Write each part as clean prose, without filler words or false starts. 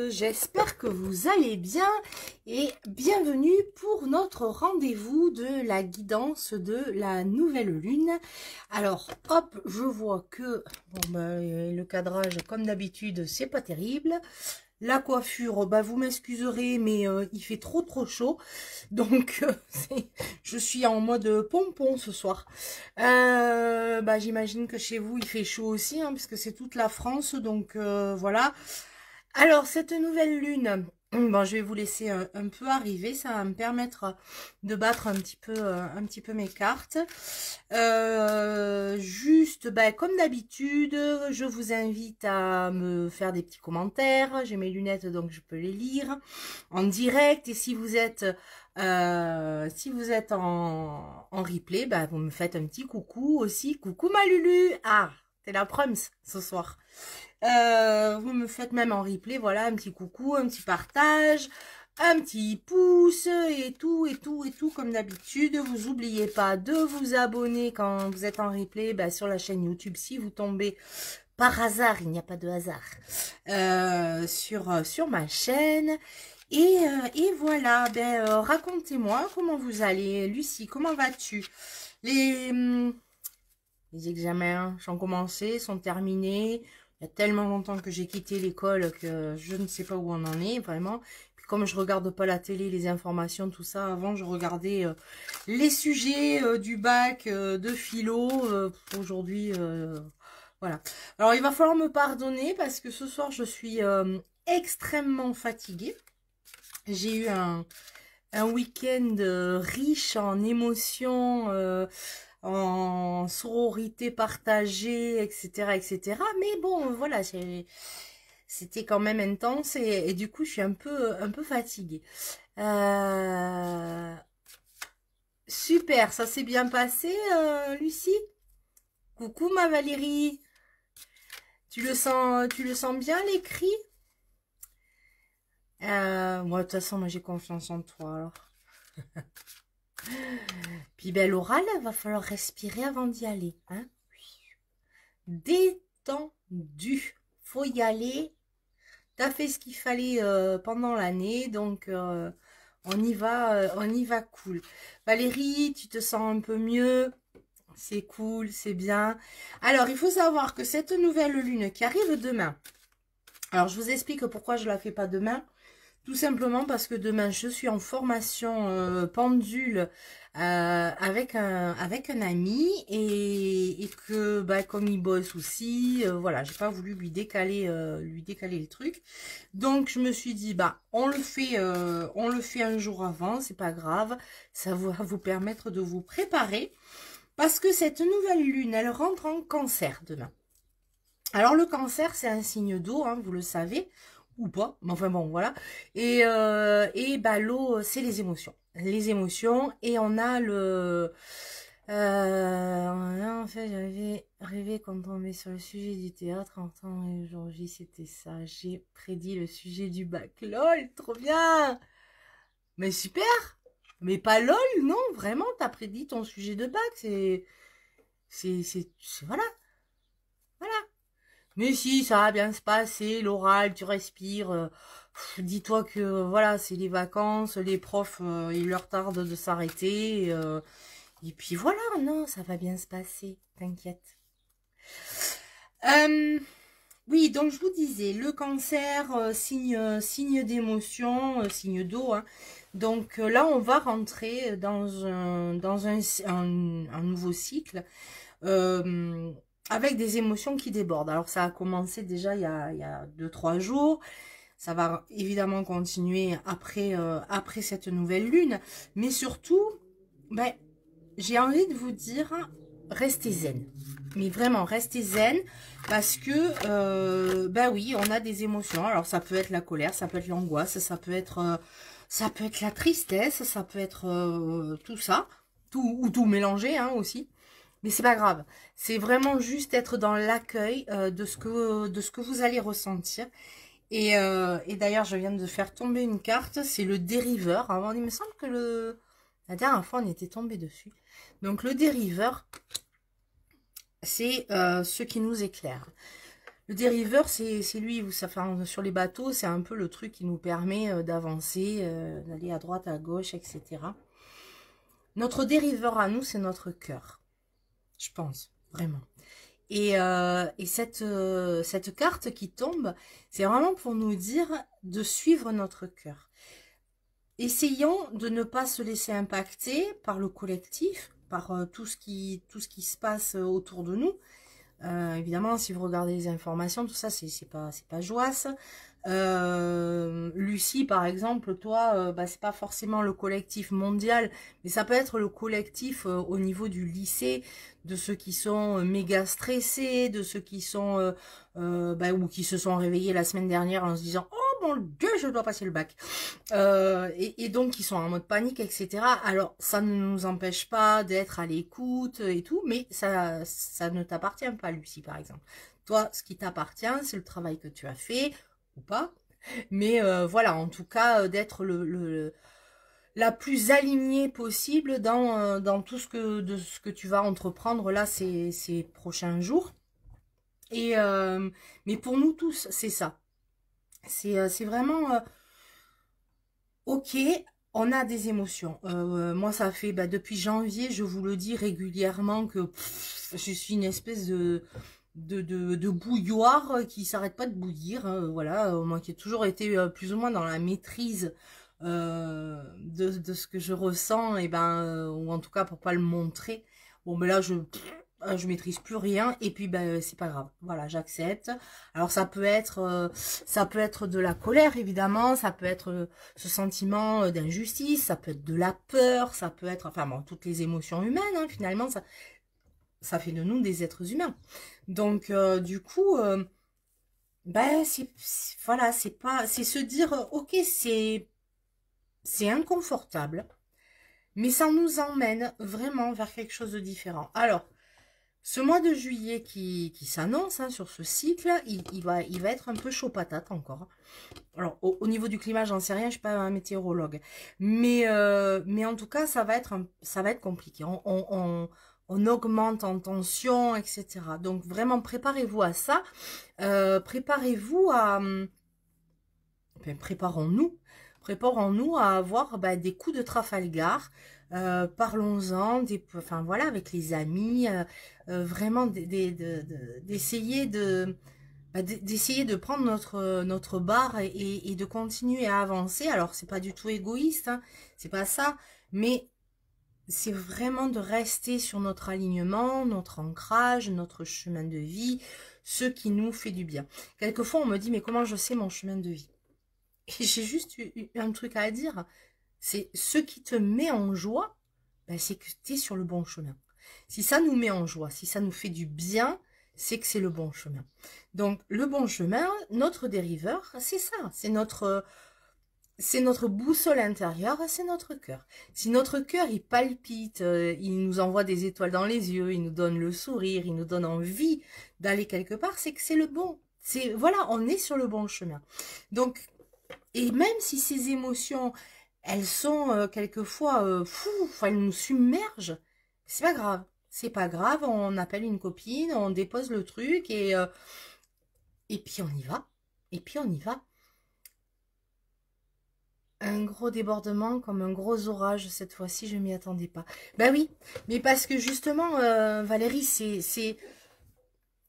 j'espère que vous allez bien et bienvenue pour notre rendez-vous de la guidance de la nouvelle lune. Alors hop, je vois que le cadrage comme d'habitude c'est pas terrible. La coiffure, vous m'excuserez, mais il fait trop chaud. Donc, je suis en mode pompon ce soir. J'imagine que chez vous, il fait chaud aussi, hein, parce que c'est toute la France. Donc, voilà. Alors, cette nouvelle lune, bon, je vais vous laisser un peu arriver. Ça va me permettre de battre un petit peu mes cartes. Juste, comme d'habitude, je vous invite à me faire des petits commentaires. J'ai mes lunettes, donc je peux les lire en direct. Et si vous êtes en replay, vous me faites un petit coucou aussi. Coucou ma Lulu. Ah, t'es la proms ce soir. Vous me faites même en replay, voilà, un petit coucou, un petit partage, un petit pouce et tout, comme d'habitude. Vous n'oubliez pas de vous abonner quand vous êtes en replay sur la chaîne YouTube si vous tombez par hasard, il n'y a pas de hasard, sur ma chaîne. Et voilà, racontez-moi comment vous allez. Lucie, comment vas-tu? Les examens sont commencés, sont terminés. Il y a tellement longtemps que j'ai quitté l'école que je ne sais pas où on en est, vraiment. Puis comme je regarde pas la télé, les informations, tout ça, avant je regardais les sujets du bac de philo. Aujourd'hui, voilà. Alors il va falloir me pardonner parce que ce soir je suis extrêmement fatiguée. J'ai eu un week-end riche en émotions, en sororité partagée, etc., etc. Mais bon, voilà, c'était quand même intense et du coup, je suis un peu fatiguée. Super, ça s'est bien passé, Lucie? Coucou ma Valérie. Tu le sens bien l'écrit? Moi, de toute façon, moi j'ai confiance en toi alors. Puis l'oral, il va falloir respirer avant d'y aller. Hein? Détendu. Faut y aller. T'as fait ce qu'il fallait pendant l'année, donc on y va cool. Valérie, tu te sens un peu mieux? C'est cool, c'est bien. Alors, il faut savoir que cette nouvelle lune qui arrive demain, alors je vous explique pourquoi je la fais pas demain. Tout simplement parce que demain, je suis en formation pendule avec un ami et que comme il bosse aussi, voilà, j'ai pas voulu lui décaler le truc. Donc je me suis dit on le fait un jour avant, c'est pas grave, ça va vous permettre de vous préparer parce que cette nouvelle lune, elle rentre en Cancer demain. Alors le Cancer, c'est un signe d'eau, hein, vous le savez. Ou pas, mais enfin bon, voilà. Et l'eau, c'est les émotions. Les émotions, et on a le... en fait, j'avais rêvé quand on tombait sur le sujet du théâtre, en temps et aujourd'hui, c'était ça. J'ai prédit le sujet du bac. LOL, trop bien! Mais super! Mais pas LOL, non, vraiment, t'as prédit ton sujet de bac, voilà. Voilà. Mais si, ça va bien se passer, l'oral, tu respires. Dis-toi que voilà, c'est les vacances, les profs, il leur tarde de s'arrêter. Et puis voilà, non, ça va bien se passer, t'inquiète. Oui, donc je vous disais, le Cancer, signe d'émotion, signe d'eau. Hein. Donc là, on va rentrer dans un nouveau cycle. Avec des émotions qui débordent. Alors ça a commencé déjà il y a 2-3 jours. Ça va évidemment continuer après cette nouvelle lune. Mais surtout, j'ai envie de vous dire, restez zen. Mais vraiment, restez zen. Parce que, oui, on a des émotions. Alors ça peut être la colère, ça peut être l'angoisse, ça peut être la tristesse, ça peut être tout ça. Tout mélangé hein, aussi. Mais c'est pas grave, c'est vraiment juste être dans l'accueil de ce que vous allez ressentir. Et d'ailleurs, je viens de faire tomber une carte, c'est le dériveur. Alors, il me semble que la dernière fois, on était tombé dessus. Donc, le dériveur, c'est ce qui nous éclaire. Le dériveur, c'est lui, enfin, sur les bateaux, c'est un peu le truc qui nous permet d'avancer, d'aller à droite, à gauche, etc. Notre dériveur à nous, c'est notre cœur, je pense, vraiment. Et cette carte qui tombe, c'est vraiment pour nous dire de suivre notre cœur. Essayons de ne pas se laisser impacter par le collectif, par tout ce qui se passe autour de nous. Évidemment, si vous regardez les informations, tout ça, c'est pas joyeux. Lucie, par exemple, toi, bah, c'est pas forcément le collectif mondial, mais ça peut être le collectif au niveau du lycée, de ceux qui sont méga stressés, de ceux qui sont bah, ou qui se sont réveillés la semaine dernière en se disant oh mon Dieu, je dois passer le bac, et donc qui sont en mode panique, etc. Alors ça ne nous empêche pas d'être à l'écoute et tout, mais ça ne t'appartient pas, Lucie, par exemple. Toi, ce qui t'appartient, c'est le travail que tu as fait ou pas, mais voilà, en tout cas, d'être la plus alignée possible dans tout de ce que tu vas entreprendre là ces prochains jours. Et mais pour nous tous, c'est ça. C'est vraiment ok. On a des émotions. Moi, ça fait bah, depuis janvier, je vous le dis régulièrement que je suis une espèce de bouilloire qui s'arrête pas de bouillir. Voilà, moi qui ai toujours été plus ou moins dans la maîtrise de ce que je ressens, et ben, ou en tout cas pour pas le montrer. Bon, ben là, je maîtrise plus rien et puis ben c'est pas grave, voilà, j'accepte. Alors ça peut être de la colère, évidemment, ça peut être ce sentiment d'injustice, ça peut être de la peur, ça peut être, enfin bon, toutes les émotions humaines, hein, finalement ça fait de nous des êtres humains. Donc du coup ben voilà, c'est se dire ok, c'est inconfortable, mais ça nous emmène vraiment vers quelque chose de différent. Alors ce mois de juillet qui s'annonce, hein, sur ce cycle, il va être un peu chaud patate encore. Alors, au niveau du climat, j'en sais rien, je suis pas un météorologue. Mais en tout cas, ça va être compliqué. On augmente en tension, etc. Donc, vraiment, préparez-vous à ça. Préparez-vous à... Enfin, préparons-nous à avoir bah, des coups de Trafalgar. Parlons-en, enfin voilà, avec les amis, vraiment d'essayer d'essayer de prendre notre barre et de continuer à avancer. Alors c'est pas du tout égoïste, hein, c'est pas ça, mais c'est vraiment de rester sur notre alignement, notre ancrage, notre chemin de vie, ce qui nous fait du bien. Quelquefois on me dit mais comment je sais mon chemin de vie? Et j'ai juste un truc à dire, c'est ce qui te met en joie, ben c'est que tu es sur le bon chemin. Si ça nous met en joie, si ça nous fait du bien, c'est que c'est le bon chemin. Donc le bon chemin, notre dériveur, c'est ça, c'est notre boussole intérieure, c'est notre cœur. Si notre cœur il palpite, il nous envoie des étoiles dans les yeux, il nous donne le sourire, il nous donne envie d'aller quelque part, c'est que c'est le bon. C'est voilà, on est sur le bon chemin. Donc et même si ces émotions, elles sont quelquefois fou, enfin, elles nous submergent, c'est pas grave. C'est pas grave, on appelle une copine, on dépose le truc et puis on y va. Et puis on y va. Un gros débordement comme un gros orage cette fois-ci, je m'y attendais pas. Ben oui, mais parce que justement, Valérie,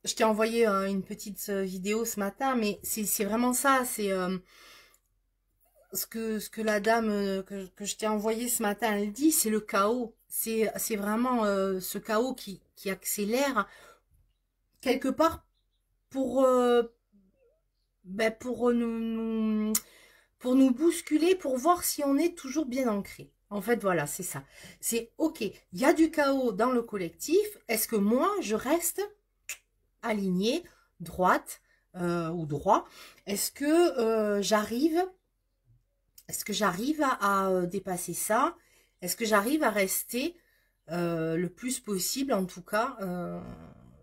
je t'ai envoyé une petite vidéo ce matin, mais c'est vraiment ça, c'est ce que la dame que je t'ai envoyé ce matin, elle dit, c'est le chaos. C'est vraiment ce chaos qui accélère quelque part pour, ben pour nous bousculer, pour voir si on est toujours bien ancré. En fait, voilà, c'est ça. C'est ok, il y a du chaos dans le collectif. Est-ce que moi, je reste alignée, droite ou droit? Est-ce que j'arrive à dépasser ça? Est-ce que j'arrive à rester le plus possible, en tout cas,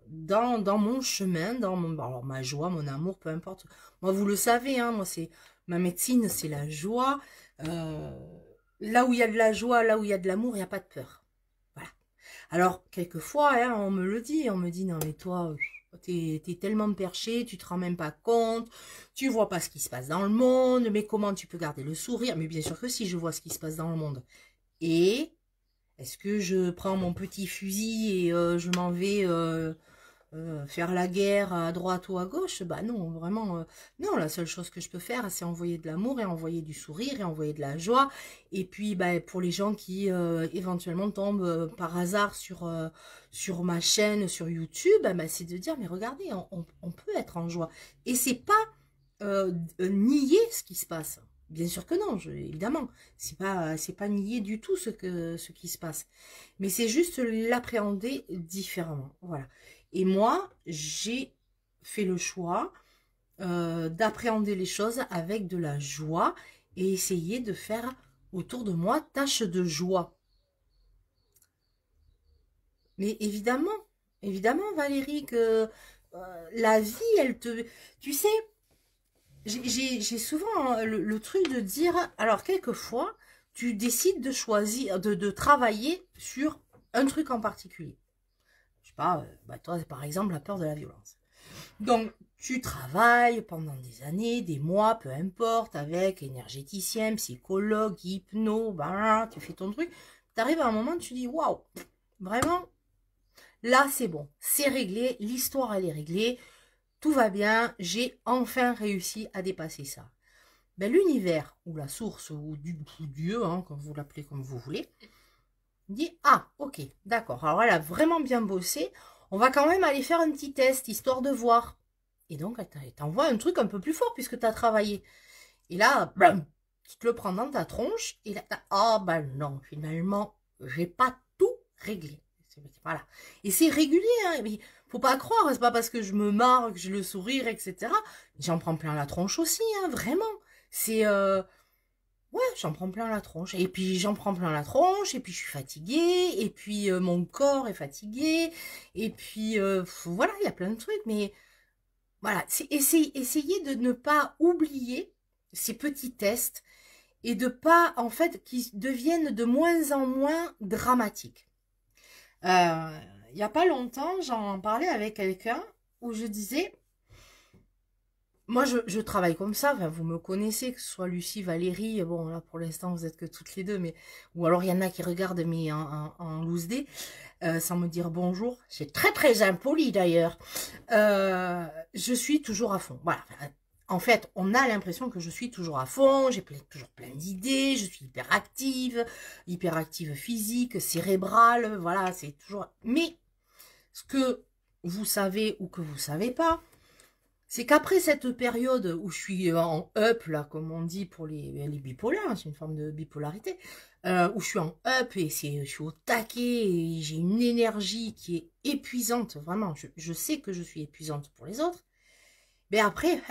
dans mon chemin, alors ma joie, mon amour, peu importe. Moi, vous le savez, hein, moi, c'est ma médecine, c'est la joie. Euh, Là où il y a de la joie, là où il y a de l'amour, il n'y a pas de peur. Voilà. Alors, quelquefois, hein, on me le dit, on me dit, non mais toi, t'es tellement perché, tu te rends même pas compte, tu vois pas ce qui se passe dans le monde, mais comment tu peux garder le sourire? Mais bien sûr que si, je vois ce qui se passe dans le monde. Et est-ce que je prends mon petit fusil et je m'en vais faire la guerre à droite ou à gauche? Bah non, vraiment, non, la seule chose que je peux faire, c'est envoyer de l'amour et envoyer du sourire et envoyer de la joie. Et puis, bah, pour les gens qui éventuellement tombent par hasard sur ma chaîne, sur YouTube, bah, c'est de dire, mais regardez, on peut être en joie. Et c'est pas nier ce qui se passe. Bien sûr que non, évidemment, c'est pas nier du tout ce qui se passe, mais c'est juste l'appréhender différemment. Voilà. Et moi, j'ai fait le choix d'appréhender les choses avec de la joie et essayer de faire autour de moi tâche de joie. Mais évidemment, évidemment, Valérie, que la vie, elle te... Tu sais, j'ai souvent le truc de dire, alors quelquefois, tu décides de choisir, de travailler sur un truc en particulier. Je sais pas, bah toi, par exemple, la peur de la violence. Donc, tu travailles pendant des années, des mois, peu importe, avec énergéticien, psychologue, hypno, bah, tu fais ton truc. Tu arrives à un moment, tu dis, waouh, vraiment, là, c'est bon, c'est réglé, l'histoire, elle est réglée, tout va bien, j'ai enfin réussi à dépasser ça. Ben, l'univers, ou la source, ou Dieu, hein, comme vous l'appelez comme vous voulez, dit, ah, ok, d'accord, alors elle a vraiment bien bossé, on va quand même aller faire un petit test, histoire de voir. Et donc, elle t'envoie un truc un peu plus fort, puisque tu as travaillé. Et là, blam, tu te le prends dans ta tronche, et là, ah, ben non, finalement, j'ai pas tout réglé. Voilà. Et c'est régulier, hein, mais faut pas croire, c'est pas parce que je me marre, que j'ai le sourire, etc. J'en prends plein la tronche aussi, hein, vraiment. C'est... ouais, j'en prends plein la tronche. Et puis j'en prends plein la tronche, et puis je suis fatiguée, et puis mon corps est fatigué, et puis voilà, il y a plein de trucs, mais voilà, c'est essayer de ne pas oublier ces petits tests et de pas, en fait, qu'ils deviennent de moins en moins dramatiques. Il y a pas longtemps, j'en parlais avec quelqu'un où je disais, moi je travaille comme ça, enfin, vous me connaissez, que ce soit Lucie, Valérie, bon là pour l'instant vous êtes que toutes les deux, mais ou alors il y en a qui regardent mais en loose day, sans me dire bonjour, c'est très très impoli d'ailleurs. Je suis toujours à fond, voilà. En fait, on a l'impression que je suis toujours à fond, j'ai toujours plein d'idées, je suis hyper active physique, cérébrale, voilà, c'est toujours... Mais ce que vous savez ou que vous savez pas, c'est qu'après cette période où je suis en up, là, comme on dit pour les bipolaires, c'est une forme de bipolarité, où je suis en up et je suis au taquet et j'ai une énergie qui est épuisante, vraiment, je sais que je suis épuisante pour les autres, mais après,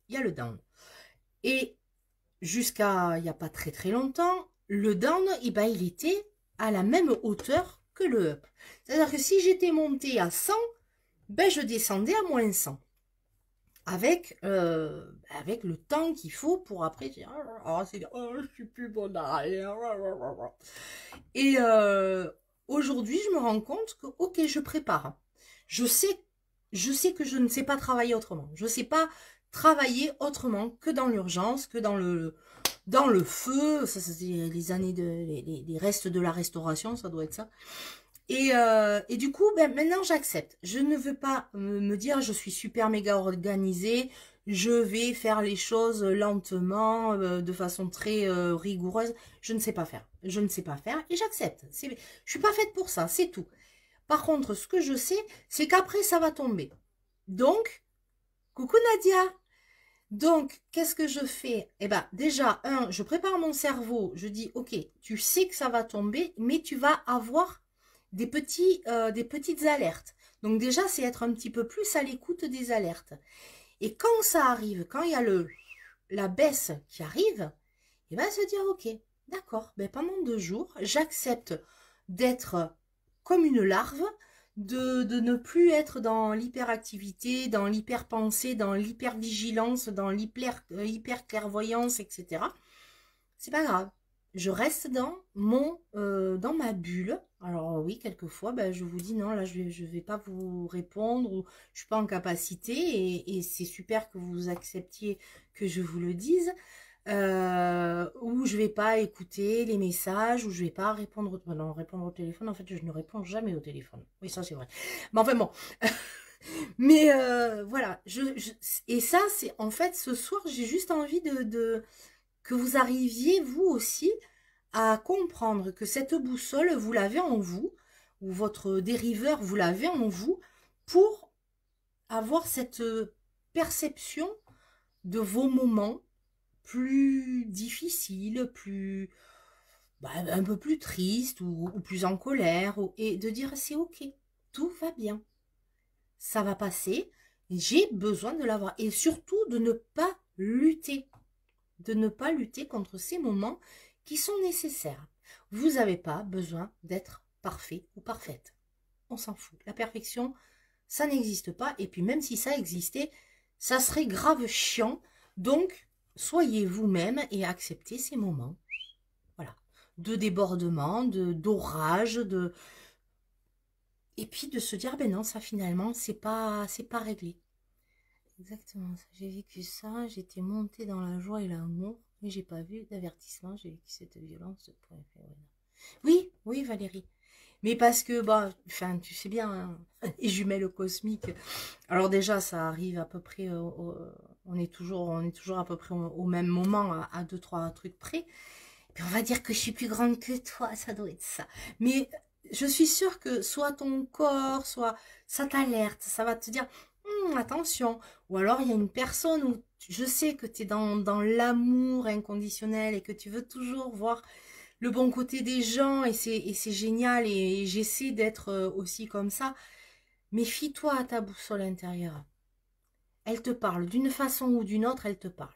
il y a le down. Et jusqu'à il n'y a pas très très longtemps, le down, eh ben, il était à la même hauteur que le up. C'est-à-dire que si j'étais montée à 100, ben, je descendais à moins 100. Avec le temps qu'il faut pour après dire oh, je suis plus bonne à rien. Et aujourd'hui, je me rends compte que ok, je prépare. Je sais que je ne sais pas travailler autrement. Je ne sais pas travailler autrement que dans l'urgence, que dans le feu. Ça, c'est les années les restes de la restauration, ça doit être ça. Et du coup, ben, maintenant j'accepte. Je ne veux pas me dire je suis super méga organisée, je vais faire les choses lentement, de façon très rigoureuse. Je ne sais pas faire. Je ne sais pas faire et j'accepte. Je suis pas faite pour ça, c'est tout. Par contre, ce que je sais, c'est qu'après ça va tomber. Donc, coucou Nadia. Donc, qu'est-ce que je fais? Eh ben, déjà, je prépare mon cerveau. Je dis, ok, tu sais que ça va tomber, mais tu vas avoir des petites alertes. Donc déjà, c'est être un petit peu plus à l'écoute des alertes. Et quand ça arrive, quand il y a la baisse qui arrive, il va se dire, ok, d'accord, ben pendant 2 jours, j'accepte d'être comme une larve, de ne plus être dans l'hyperactivité, dans l'hyperpensée, dans l'hypervigilance, dans l'hyper clairvoyance, etc. C'est pas grave. je reste dans dans ma bulle. Alors oui, quelquefois, ben, je vous dis non, là je vais pas vous répondre ou je suis pas en capacité et c'est super que vous acceptiez que je vous le dise. Ou je vais pas écouter les messages, ou je vais pas répondre, non, répondre au téléphone. En fait, je ne réponds jamais au téléphone. Oui, ça c'est vrai. Mais enfin bon. Mais voilà, et ça c'est en fait ce soir j'ai juste envie que vous arriviez vous aussi à comprendre que cette boussole, vous l'avez en vous, ou votre dériveur, vous l'avez en vous, pour avoir cette perception de vos moments plus difficiles, plus un peu plus tristes, ou plus en colère, et de dire c'est ok, tout va bien, ça va passer, j'ai besoin de l'avoir, et surtout de ne pas lutter, contre ces moments qui sont nécessaires. Vous n'avez pas besoin d'être parfait ou parfaite. On s'en fout. La perfection, ça n'existe pas. Et puis même si ça existait, ça serait grave chiant. Donc, soyez vous-même et acceptez ces moments. Voilà. De débordement, d'orage, et puis de se dire, ben non, ça finalement, c'est pas réglé. Exactement, j'ai vécu ça, j'étais montée dans la joie et l'amour, mais j'ai pas vu d'avertissement, j'ai vécu cette violence. Oui, oui Valérie. Mais parce que, bah, enfin, tu sais bien, hein, les jumelles cosmiques. Alors déjà, ça arrive à peu près, on est toujours à peu près au même moment, à deux, trois trucs près. Puis on va dire que je suis plus grande que toi, ça doit être ça. Mais je suis sûre que soit ton corps, soit ça t'alerte, ça va te dire, attention. Ou alors il y a une personne où je sais que tu es dans l'amour inconditionnel et que tu veux toujours voir le bon côté des gens et c'est génial et j'essaie d'être aussi comme ça. Mais fie-toi à ta boussole intérieure. Elle te parle d'une façon ou d'une autre, elle te parle.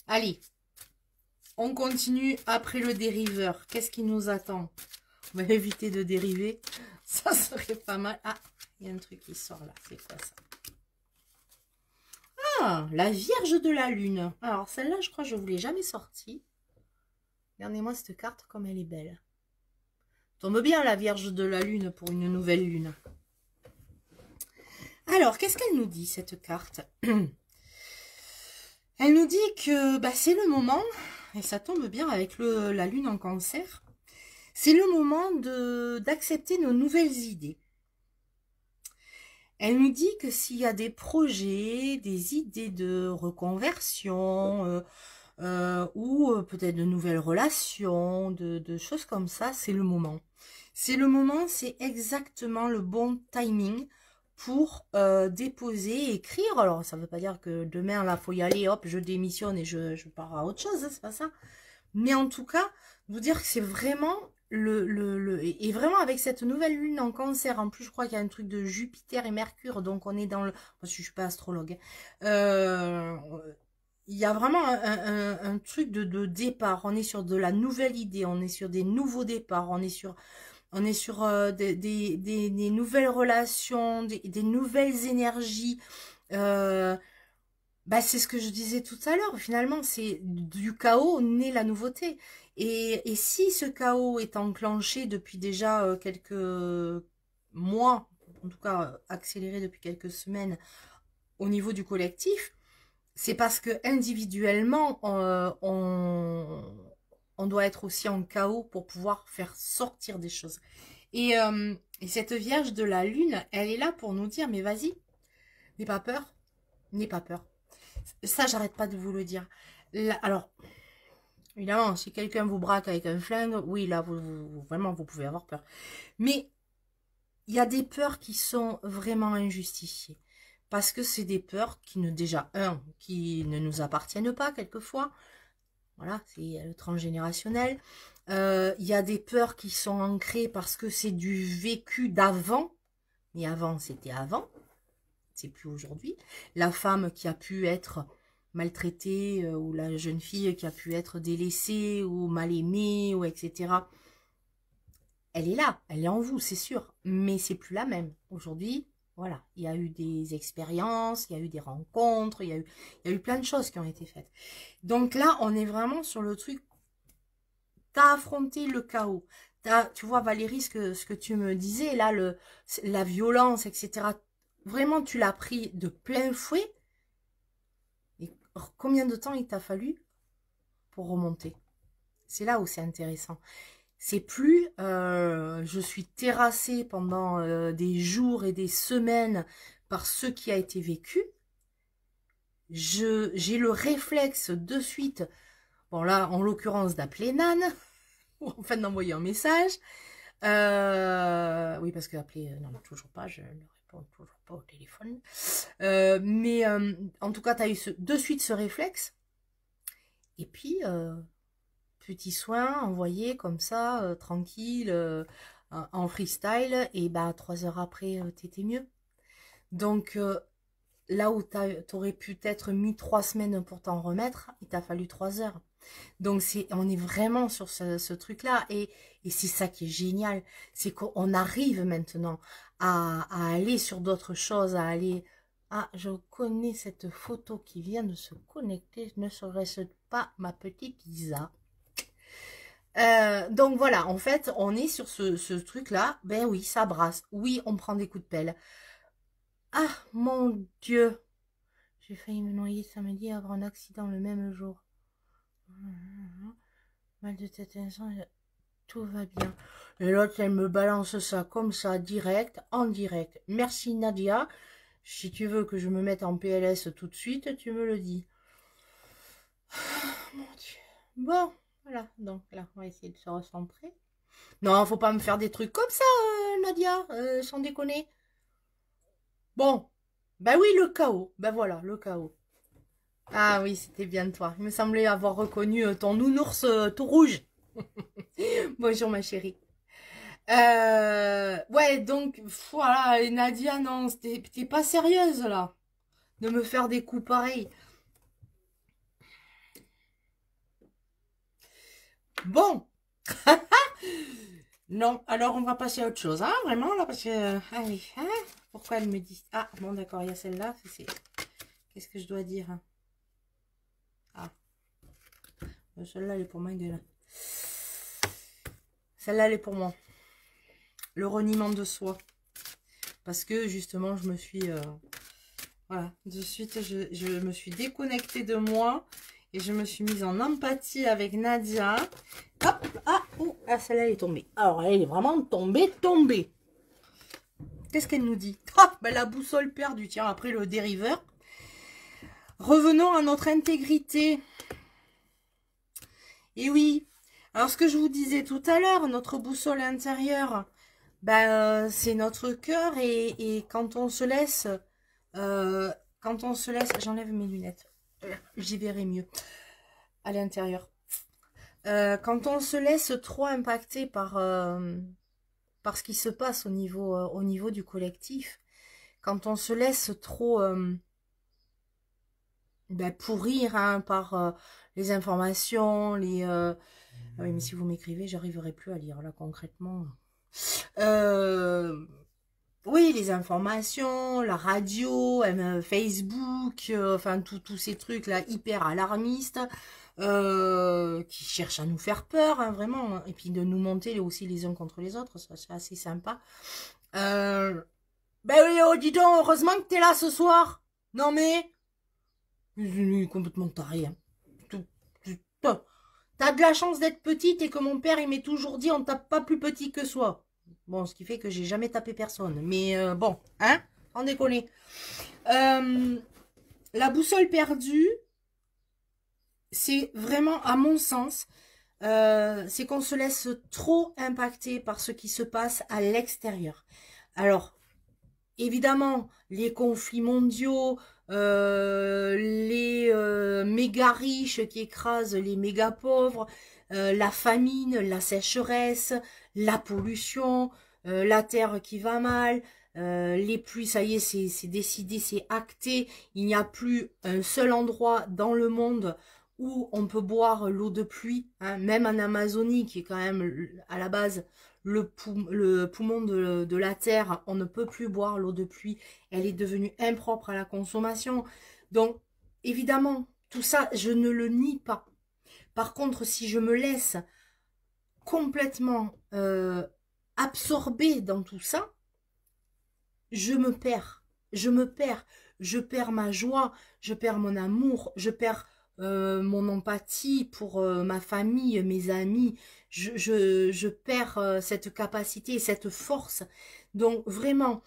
Allez, on continue après le dériveur. Qu'est-ce qui nous attend? On va éviter de dériver. Ça serait pas mal. Ah, il y a un truc qui sort là. C'est quoi ça? Ah, la Vierge de la Lune. Alors, celle-là, je crois que je ne vous l'ai jamais sortie. Regardez-moi cette carte, comme elle est belle. Tombe bien, la Vierge de la Lune, pour une nouvelle lune. Alors, qu'est-ce qu'elle nous dit, cette carte? Elle nous dit que c'est le moment, et ça tombe bien avec la Lune en Cancer, c'est le moment d'accepter nos nouvelles idées. Elle nous dit que s'il y a des projets, des idées de reconversion, ou peut-être de nouvelles relations, de choses comme ça, c'est le moment. C'est le moment, c'est exactement le bon timing pour déposer, écrire. Alors, ça ne veut pas dire que demain, là, faut y aller, hop, je démissionne et je pars à autre chose, hein, c'est pas ça. Mais en tout cas, vous dire que c'est vraiment et vraiment avec cette nouvelle lune en Cancer, en plus je crois qu'il y a un truc de Jupiter et Mercure, donc on est dans le, parce que je suis pas astrologue, il y a vraiment un truc de départ. On est sur de la nouvelle idée, on est sur des nouveaux départs, on est sur des nouvelles relations, des nouvelles énergies. C'est ce que je disais tout à l'heure. Finalement, c'est du chaos naît la nouveauté. Et si ce chaos est enclenché depuis déjà quelques mois, en tout cas accéléré depuis quelques semaines au niveau du collectif, c'est parce que individuellement, on doit être aussi en chaos pour pouvoir faire sortir des choses. Et cette Vierge de la Lune, elle est là pour nous dire, mais vas-y, n'aie pas peur, n'aie pas peur. Ça, j'arrête pas de vous le dire. Là, alors, évidemment, si quelqu'un vous braque avec un flingue, oui, là, vraiment, vous pouvez avoir peur. Mais il y a des peurs qui sont vraiment injustifiées. Parce que c'est des peurs qui qui ne nous appartiennent pas quelquefois. Voilà, c'est le transgénérationnel. Il y a des peurs qui sont ancrées parce que c'est du vécu d'avant. Mais avant, c'était avant. C'est plus aujourd'hui. La femme qui a pu être maltraitée, ou la jeune fille qui a pu être délaissée, ou mal aimée, ou etc. Elle est là, elle est en vous, c'est sûr. Mais c'est plus la même. Aujourd'hui, voilà, il y a eu des expériences, il y a eu des rencontres, il y a eu plein de choses qui ont été faites. Donc là, on est vraiment sur le truc, t'as affronté le chaos. Tu vois, Valérie, ce que tu me disais, là, la violence, etc. Vraiment, tu l'as pris de plein fouet. Et combien de temps il t'a fallu pour remonter? C'est là où c'est intéressant. C'est plus je suis terrassée pendant des jours et des semaines par ce qui a été vécu. J'ai le réflexe de suite, bon là, en l'occurrence, d'appeler Nan, ou enfin d'envoyer un message. Oui, parce que appeler, non, toujours pas, je ne réponds toujours pas au téléphone. Mais en tout cas, tu as eu de suite ce réflexe. Et puis, petit soin envoyé comme ça, tranquille, en freestyle. Et bah, 3 heures après, t'étais mieux. Donc, là où t'aurais pu peut-être mis 3 semaines pour t'en remettre, il t'a fallu 3 heures. Donc on est vraiment sur ce truc-là. Et c'est ça qui est génial. C'est qu'on arrive maintenant à aller sur d'autres choses, à aller... Ah, je connais cette photo qui vient de se connecter. Ne serait-ce pas ma petite Isa? Donc voilà, en fait, on est sur ce truc-là. Ben oui, ça brasse. Oui, on prend des coups de pelle. Ah, mon Dieu! J'ai failli me noyer samedi et avoir un accident le même jour. Mal de tête instant, tout va bien. Et l'autre, elle me balance ça comme ça, direct, en direct. Merci Nadia. Si tu veux que je me mette en PLS tout de suite, tu me le dis. Mon Dieu. Bon, voilà. Donc là, on va essayer de se recentrer. Non, faut pas me faire des trucs comme ça, Nadia, sans déconner. Bon, ben oui, le chaos. Ben voilà, le chaos. Ah oui, c'était bien toi. Il me semblait avoir reconnu ton nounours tout rouge. Bonjour ma chérie. Ouais, donc, voilà, et Nadia, non, t'es pas sérieuse là, de me faire des coups pareils. Bon. Non, alors on va passer à autre chose, hein, vraiment, là, parce que... ah oui, hein, pourquoi elle me dit... Ah, bon, d'accord, il y a celle-là, qu'est-ce que je dois dire, hein? Ah, celle-là, elle est pour ma gueule. Celle-là, elle est pour moi. Le reniement de soi. Parce que, justement, je me suis... voilà, de suite, je me suis déconnectée de moi. Et je me suis mise en empathie avec Nadia. Hop, ah, oh, ah, celle-là, elle est tombée. Alors, elle est vraiment tombée. Qu'est-ce qu'elle nous dit? Ah, ben, la boussole perdue. Tiens, après le dériveur. Revenons à notre intégrité. Et oui, alors ce que je vous disais tout à l'heure, notre boussole intérieure, ben, c'est notre cœur. Et quand on se laisse... j'enlève mes lunettes. J'y verrai mieux à l'intérieur. Quand on se laisse trop impacter par ce qui se passe au niveau du collectif, quand on se laisse trop pourrir, hein, par les informations, ah oui, mais si vous m'écrivez, j'arriverai plus à lire là concrètement. Oui, les informations, la radio, Facebook, enfin tous ces trucs là hyper alarmistes, qui cherchent à nous faire peur, hein, vraiment, et puis de nous monter aussi les uns contre les autres, ça c'est assez sympa. Ben oui, oh, dis donc, heureusement que t'es là ce soir. Non mais, complètement taré. Hein. T'as de la chance d'être petite et que mon père il m'ait toujours dit on tape pas plus petit que soi. Bon, ce qui fait que j'ai jamais tapé personne. Mais bon, hein, en déconner. La boussole perdue, c'est vraiment, à mon sens, c'est qu'on se laisse trop impacter par ce qui se passe à l'extérieur. Alors, évidemment, les conflits mondiaux, les méga riches qui écrasent les méga pauvres, la famine, la sécheresse, la pollution, la terre qui va mal, les pluies, ça y est, c'est décidé, c'est acté. Il n'y a plus un seul endroit dans le monde où on peut boire l'eau de pluie, hein, même en Amazonie, qui est quand même à la base le poumon de la terre, on ne peut plus boire l'eau de pluie, elle est devenue impropre à la consommation. Donc, évidemment, tout ça, je ne le nie pas. Par contre, si je me laisse complètement absorbée dans tout ça, je me perds. Je perds ma joie, je perds mon amour, je perds mon empathie pour ma famille, mes amis. Je perds cette capacité, cette force. Donc vraiment,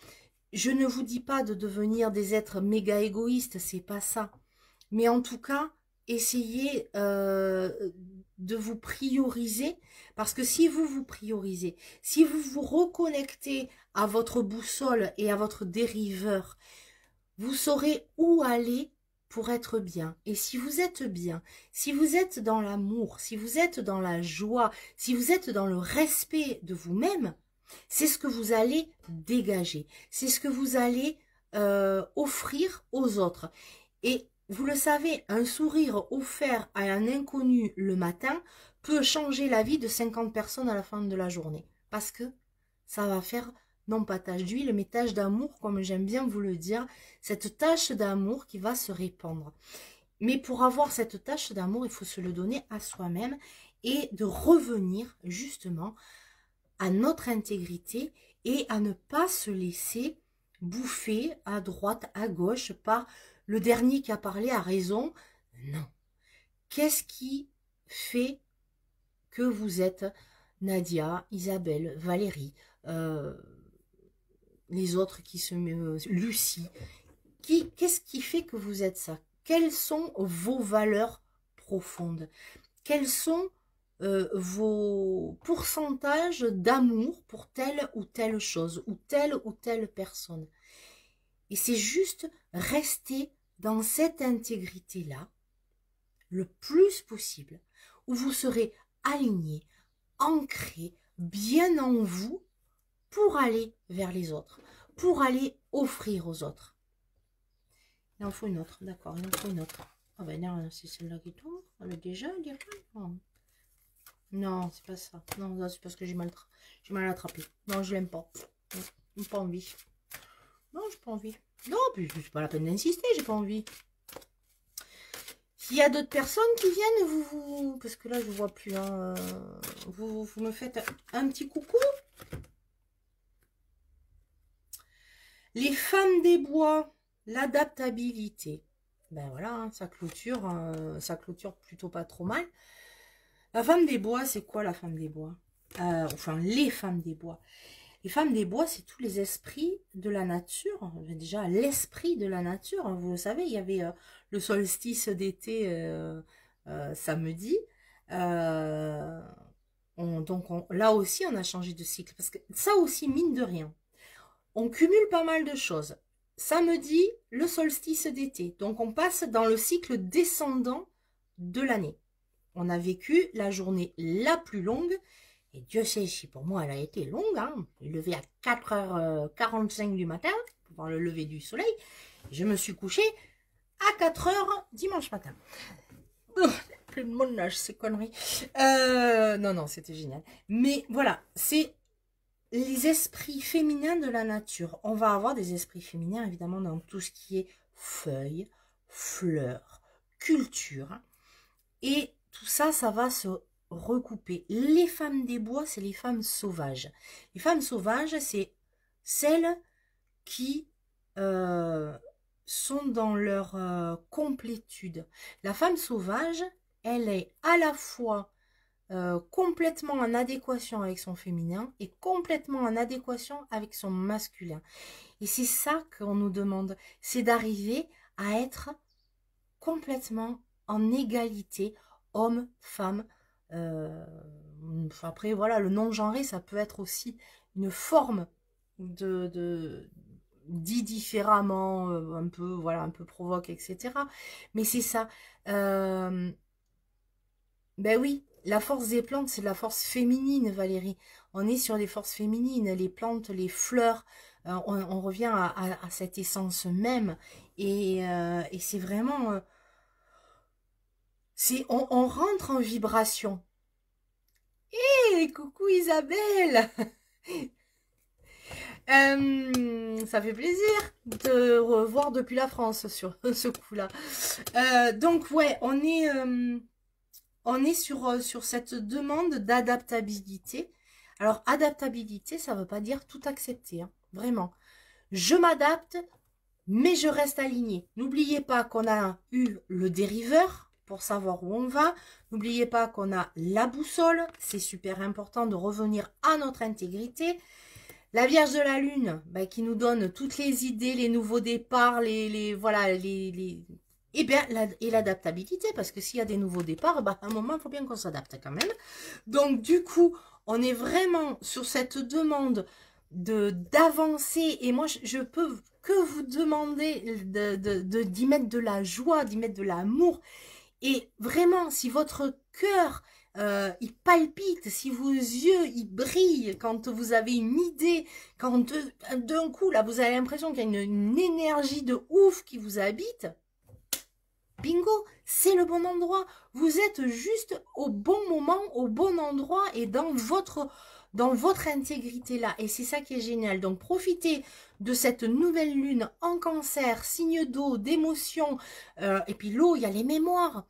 je ne vous dis pas de devenir des êtres méga égoïstes, c'est pas ça. Mais en tout cas, essayez de vous prioriser, parce que si vous vous priorisez, si vous vous reconnectez à votre boussole et à votre dériveur, vous saurez où aller pour être bien. Et si vous êtes bien, si vous êtes dans l'amour, si vous êtes dans la joie, si vous êtes dans le respect de vous-même, c'est ce que vous allez dégager. C'est ce que vous allez offrir aux autres. Et vous le savez, un sourire offert à un inconnu le matin peut changer la vie de 50 personnes à la fin de la journée. Parce que ça va faire, non pas tache d'huile, mais tache d'amour, comme j'aime bien vous le dire, cette tache d'amour qui va se répandre. Mais pour avoir cette tache d'amour, il faut se le donner à soi-même et de revenir justement à notre intégrité et à ne pas se laisser bouffer à droite, à gauche par le dernier qui a parlé a raison. Non. Qu'est-ce qui fait que vous êtes Nadia, Isabelle, Valérie, les autres qui se... Lucie. Qu'est-ce qui fait que vous êtes ça? Quelles sont vos valeurs profondes? Quels sont vos pourcentages d'amour pour telle ou telle chose, ou telle personne? Et c'est juste rester dans cette intégrité-là le plus possible, où vous serez aligné, ancré, bien en vous, pour aller vers les autres, pour aller offrir aux autres. Il en faut une autre, d'accord, il en faut une autre. Ah ben non, c'est celle-là qui tombe, elle est déjà, elle est... Non, c'est pas ça. Non, c'est parce que j'ai mal attrapé. Non, je l'aime pas. J'ai pas envie. Non, j'ai pas envie. Non, puis c'est pas la peine d'insister, j'ai pas envie. S'il y a d'autres personnes qui viennent, parce que là, je vois plus. Hein, vous me faites un petit coucou. Les femmes des bois, l'adaptabilité. Ben voilà, hein, ça clôture plutôt pas trop mal. La femme des bois, c'est quoi la femme des bois? Enfin, les femmes des bois. Les femmes des bois, c'est tous les esprits de la nature. Déjà, l'esprit de la nature. Vous le savez, il y avait le solstice d'été samedi. Là aussi, on a changé de cycle. Parce que ça aussi, mine de rien, on cumule pas mal de choses. Samedi, le solstice d'été. Donc, on passe dans le cycle descendant de l'année. On a vécu la journée la plus longue. Et Dieu sait si pour moi elle a été longue. Hein. Je me suis levée à 4h45 du matin pour voir le lever du soleil. Je me suis couchée à 4h dimanche matin. Plus de mon âge, ces conneries. Non, c'était génial. Mais voilà, c'est les esprits féminins de la nature. On va avoir des esprits féminins évidemment dans tout ce qui est feuilles, fleurs, culture. Et tout ça, ça va se recouper. Les femmes des bois, c'est les femmes sauvages. Les femmes sauvages, c'est celles qui sont dans leur complétude. La femme sauvage, elle est à la fois complètement en adéquation avec son féminin et complètement en adéquation avec son masculin. Et c'est ça qu'on nous demande, c'est d'arriver à être complètement en égalité, homme, femme. Après, voilà, le non-genré, ça peut être aussi une forme dit différemment, un peu, voilà, un peu provoque, etc. Mais c'est ça. Ben oui, la force des plantes, c'est la force féminine, Valérie. On est sur les forces féminines, les plantes, les fleurs. On revient à cette essence même. Et c'est vraiment... on rentre en vibration. Hé, coucou Isabelle. Ça fait plaisir de revoir depuis la France sur ce coup-là. Donc ouais, on on est sur cette demande d'adaptabilité. Alors, adaptabilité, ça ne veut pas dire tout accepter, hein, vraiment. Je m'adapte, mais je reste aligné. N'oubliez pas qu'on a eu le dériveur pour savoir où on va. N'oubliez pas qu'on a la boussole. C'est super important de revenir à notre intégrité. La Vierge de la Lune, bah, qui nous donne toutes les idées, les nouveaux départs, voilà, et bien, et l'adaptabilité, parce que s'il y a des nouveaux départs, bah, à un moment, il faut bien qu'on s'adapte quand même. Donc, du coup, on est vraiment sur cette demande d'avancer. Et moi, je peux que vous demander d'y mettre de la joie, d'y mettre de l'amour. Et vraiment, si votre cœur, il palpite, si vos yeux, ils brillent quand vous avez une idée, quand d'un coup, là, vous avez l'impression qu'il y a une énergie de ouf qui vous habite, bingo, c'est le bon endroit. Vous êtes juste au bon moment, au bon endroit et dans votre intégrité là. Et c'est ça qui est génial. Donc, profitez de cette nouvelle lune en cancer, signe d'eau, d'émotion. Et puis l'eau, il y a les mémoires.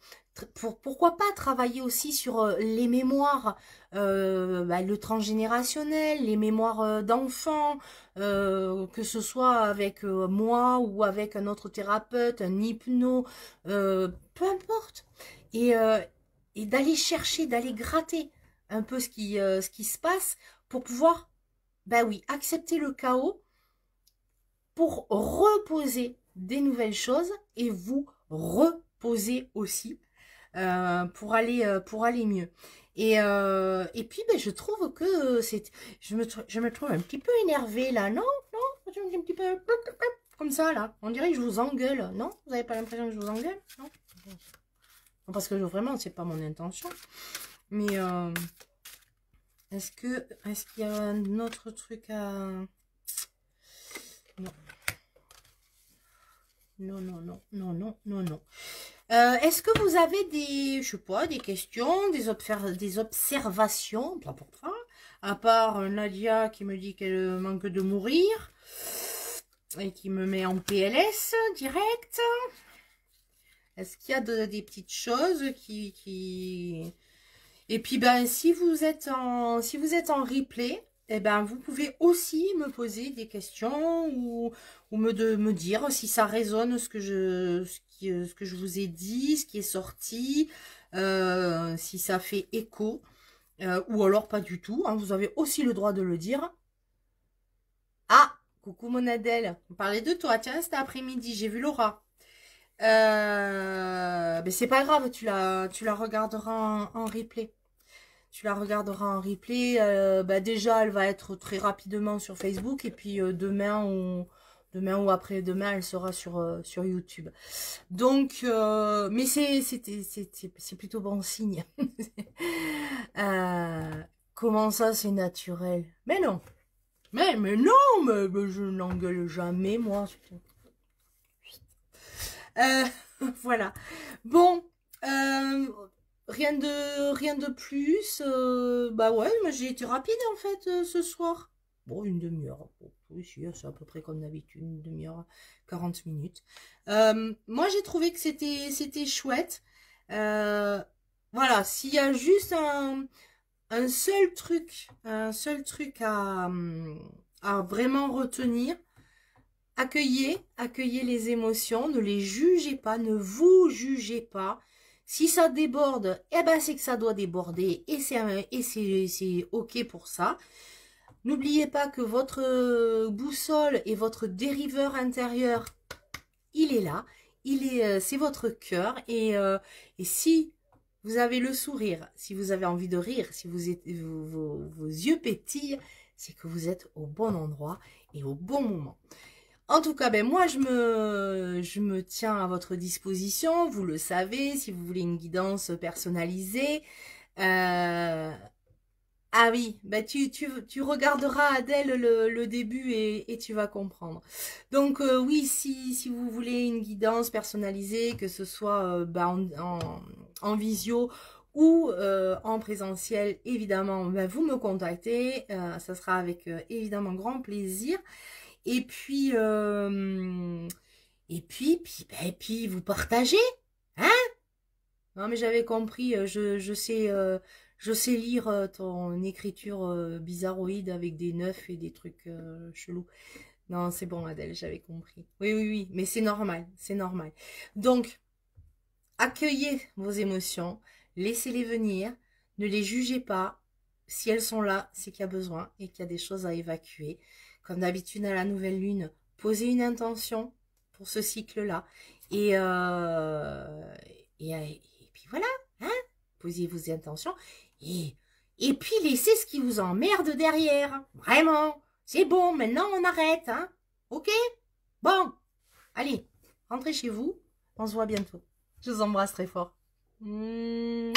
Pourquoi pas travailler aussi sur les mémoires, le transgénérationnel, les mémoires d'enfants, que ce soit avec moi ou avec un autre thérapeute, un hypno, peu importe. Et d'aller chercher, d'aller gratter un peu ce qui se passe pour pouvoir, ben oui, accepter le chaos pour reposer des nouvelles choses et vous reposer aussi pour aller mieux. Et puis, ben, je trouve que je me trouve un petit peu énervée là, non? Non? Un petit peu comme ça là. On dirait que je vous engueule, non? Vous n'avez pas l'impression que je vous engueule? Non? Parce que vraiment, c'est pas mon intention. Mais est-ce qu'il y a un autre truc à... Non. Non, non, non, non, non, non, non. Est-ce que vous avez des, je sais pas, des questions, des observations, pas pour ça, à part Nadia qui me dit qu'elle manque de mourir et qui me met en PLS direct. Est-ce qu'il y a des petites choses qui... Et puis, ben, si vous êtes en replay, eh ben, vous pouvez aussi me poser des questions ou me dire si ça résonne ce que je vous ai dit, ce qui est sorti, si ça fait écho, ou alors pas du tout. Hein, vous avez aussi le droit de le dire. Ah, coucou mon Adèle, on parlait de toi, tiens, cet après-midi, j'ai vu Laura. Mais c'est pas grave, tu la regarderas en replay. Tu la regarderas en replay. Bah déjà, elle va être très rapidement sur Facebook. Et puis demain ou après-demain, elle sera sur YouTube. Donc, mais c'est plutôt bon signe. Comment ça, c'est naturel? Mais non. Mais non, mais je n'engueule jamais, moi. Voilà. Bon, rien de plus. Bah ouais, moi j'ai été rapide en fait ce soir. Bon, une demi-heure. Bon, oui, c'est à peu près comme d'habitude, une demi-heure, 40 minutes. Moi j'ai trouvé que c'était chouette. Voilà, s'il y a juste un seul truc à vraiment retenir, accueillez les émotions, ne les jugez pas, ne vous jugez pas. Si ça déborde, eh ben c'est que ça doit déborder et c'est ok pour ça. N'oubliez pas que votre boussole et votre dériveur intérieur, il est là, c'est votre cœur et si vous avez le sourire, si vous avez envie de rire, si vos yeux pétillent, c'est que vous êtes au bon endroit et au bon moment. En tout cas, ben moi, je me tiens à votre disposition. Vous le savez, si vous voulez une guidance personnalisée. Ah oui, ben tu regarderas Adèle le début et tu vas comprendre. Donc oui, si vous voulez une guidance personnalisée, que ce soit en visio ou en présentiel, évidemment, ben, vous me contactez. Ça sera avec évidemment grand plaisir. Et puis, puis vous partagez, hein? Non, mais j'avais compris, je sais lire ton écriture bizarroïde avec des neufs et des trucs chelous. Non, c'est bon, Adèle, j'avais compris. Oui, oui, oui, mais c'est normal, c'est normal. Donc, accueillez vos émotions, laissez-les venir, ne les jugez pas. Si elles sont là, c'est qu'il y a besoin et qu'il y a des choses à évacuer. Comme d'habitude à la nouvelle lune, posez une intention pour ce cycle-là. Et, et puis voilà, hein, posez vos intentions et, et puis laissez ce qui vous emmerde derrière. Vraiment, c'est bon, maintenant on arrête, hein. Ok? Bon, allez, rentrez chez vous, on se voit bientôt. Je vous embrasse très fort. Mmh.